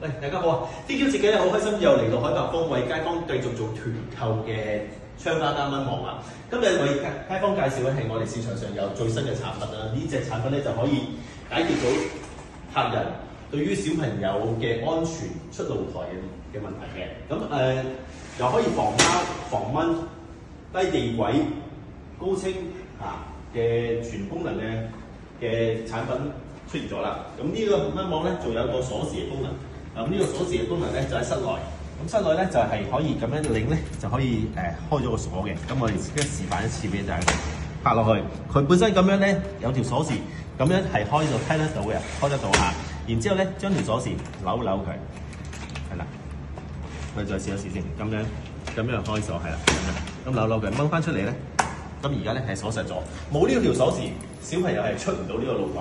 喂，大家好啊！天橋設計咧好開心，又嚟到海白坊為街坊繼續做團購嘅窗花加蚊網啦。今日為街坊介紹咧係我哋市場上有最新嘅產品啦。呢隻產品咧就可以解決到客人對於小朋友嘅安全出露台嘅問題嘅。咁又可以防貓、防蚊、低地軌、高清嘅全功能嘅產品出現咗啦。咁呢個蚊網咧仲有一個鎖匙嘅功能。咁呢個鎖匙嘅功能咧就喺室內，咁室內咧就係可以咁樣擰咧就可以開咗個鎖嘅。咁我哋而家示範一次俾大家拍落去，佢本身咁樣咧有條鎖匙，咁樣係開得到嘅，開得到嚇。然之後咧將條鎖匙扭佢，係啦，我哋再試一試先，咁樣開鎖係啦，咁扭佢掹翻出嚟咧，咁而家咧係鎖實咗，冇呢條鎖匙，小朋友係出唔到呢個露台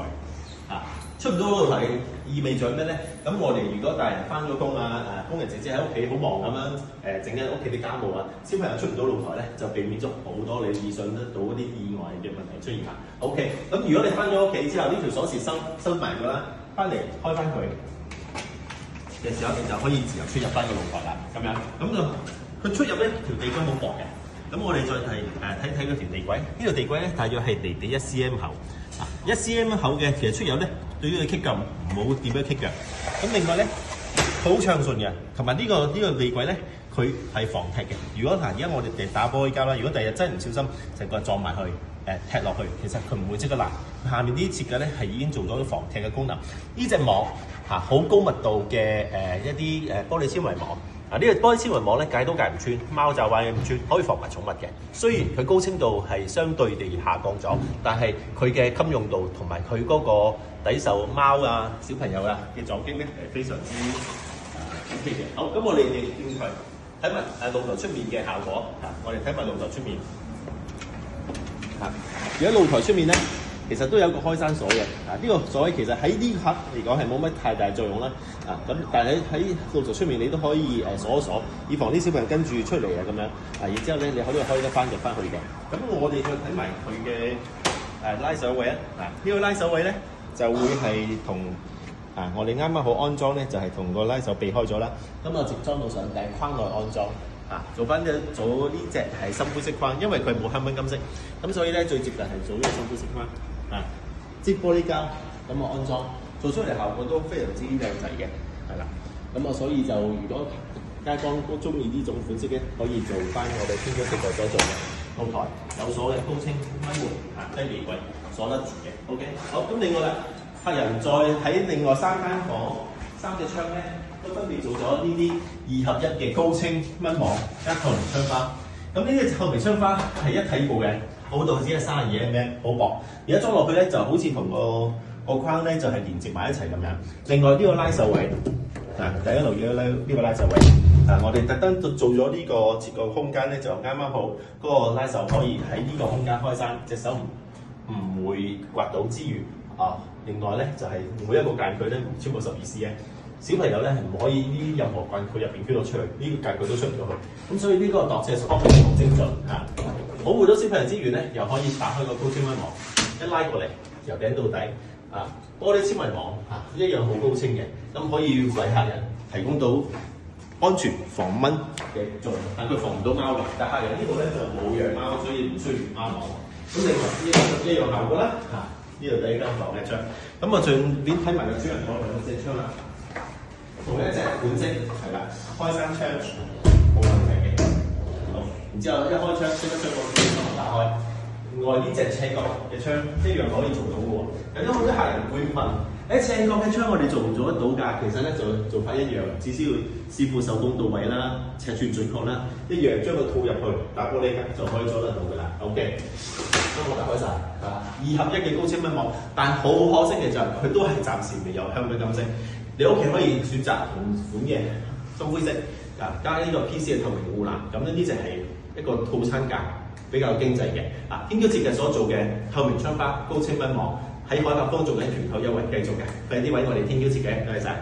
嚇。出唔到露台意味著咩咧？咁我哋如果大人翻咗工啊，工人姐姐喺屋企好忙咁樣整緊屋企啲家務啊，小朋友出唔到露台咧，就避免咗好多你意想得到嗰啲意外嘅問題出現啦。OK， 咁如果你翻咗屋企之後，呢條鎖匙收埋咗啦，翻嚟開翻佢嘅時候，你就可以自由出入翻個露台啦。咁樣，咁就佢出入咧條地軌好薄嘅。咁我哋再睇嗰條地軌，呢條地軌咧大約係地1 cm 厚，1 cm 厚嘅其實出入咧對於佢棘腳唔好點樣棘腳。咁另外咧佢好暢順嘅，同埋呢個地軌咧佢係防踢嘅。如果而家我哋打玻璃膠啦，如果第日真係唔小心成個撞埋去踢落去，其實佢唔會即刻爛。下面啲設計咧係已經做咗防踢嘅功能。呢隻網好高密度嘅一啲玻璃纖維網。呢個玻璃纖維網咧戒都戒唔穿，貓爪壞唔穿，可以防埋寵物嘅。雖然佢高清度係相對地下降咗，但係佢嘅襟用度同埋佢嗰個抵受貓啊、小朋友啊嘅撞擊咧係非常之OK 嘅。好，咁我哋轉佢睇埋露台出面嘅效果我哋睇埋露台出面而家露台出面咧，其實都有個開山鎖嘅。呢個鎖其實喺呢刻嚟講係冇乜太大作用啦。咁但係喺露台出面你都可以鎖一鎖，以防啲小朋友跟住出嚟咁樣。然之後咧你可以開得翻入翻去嘅。咁我哋再睇埋佢嘅拉手位啊。呢個拉手位咧就會係同我哋啱啱好安裝咧，就係同個拉手避開咗啦。咁我直裝到上頂框內安裝。做呢隻係深灰色框，因為佢冇香檳金色，咁所以咧最接近係做呢個深灰色框。接玻璃膠咁安裝，做出嚟效果都非常之靚仔嘅，係啦。咁所以就如果街坊都中意呢種款式咧，可以做翻我哋天橋設計所做嘅露台有鎖嘅高清蚊門低地軌鎖得住嘅。OK， 好，咁另外啦，客人再喺另外3間房3隻窗咧，都分別做咗呢啲2合1嘅高清蚊網加透明窗花。咁呢啲透明窗花係一體部嘅，厚度只係32 mm， 好薄。而家裝落去咧，就好似同個框咧就係連接埋一齊咁樣。另外呢個拉手位，大家留意呢個拉手位。我哋特登做咗呢個設個空間咧，就啱啱好嗰個拉手可以喺呢個空間開山，隻手唔會刮到之餘，另外咧就係每一個間距咧唔超過12 cm。小朋友咧係唔可以呢任何間距入邊飄到出去，呢個間距都出唔到去。咁所以呢個度尺方面好精準保護到小朋友之餘咧，又可以打開個高清蚊網，一拉過嚟由頂到底玻璃纖維網一樣好高清嘅，咁可以為客人提供到安全防蚊嘅作用。但佢防唔到貓嘅，但客人呢度咧就冇養貓，所以唔需要貓網。咁另外一樣效果啦，呢度第一間房嘅窗，咁我順便睇埋個主人房兩隻窗啦。同一隻款式係啦，開山窗冇問題嘅。好，然之後一開窗，即刻將個窗打開。另外呢隻斜角嘅窗一樣可以做到嘅喎。有好多客人會問：斜角嘅窗我哋做唔做得到㗎？其實咧做法一樣，只需要師傅手工到位啦，尺寸準確啦，一樣將佢套入去打玻璃膠就可以做得到㗎啦。OK， 將我打開晒2合1嘅高清蚊網，但好可惜嘅就係佢都係暫時未有香檳金色。你屋企可以選擇同款嘅深灰色，加呢個 PC 嘅透明護欄，咁呢隻係一個套餐價比較經濟嘅。天橋設計所做嘅透明窗花高清蚊網喺海白坊做緊團購優惠繼續嘅，快啲揾我哋天橋設計，多謝晒。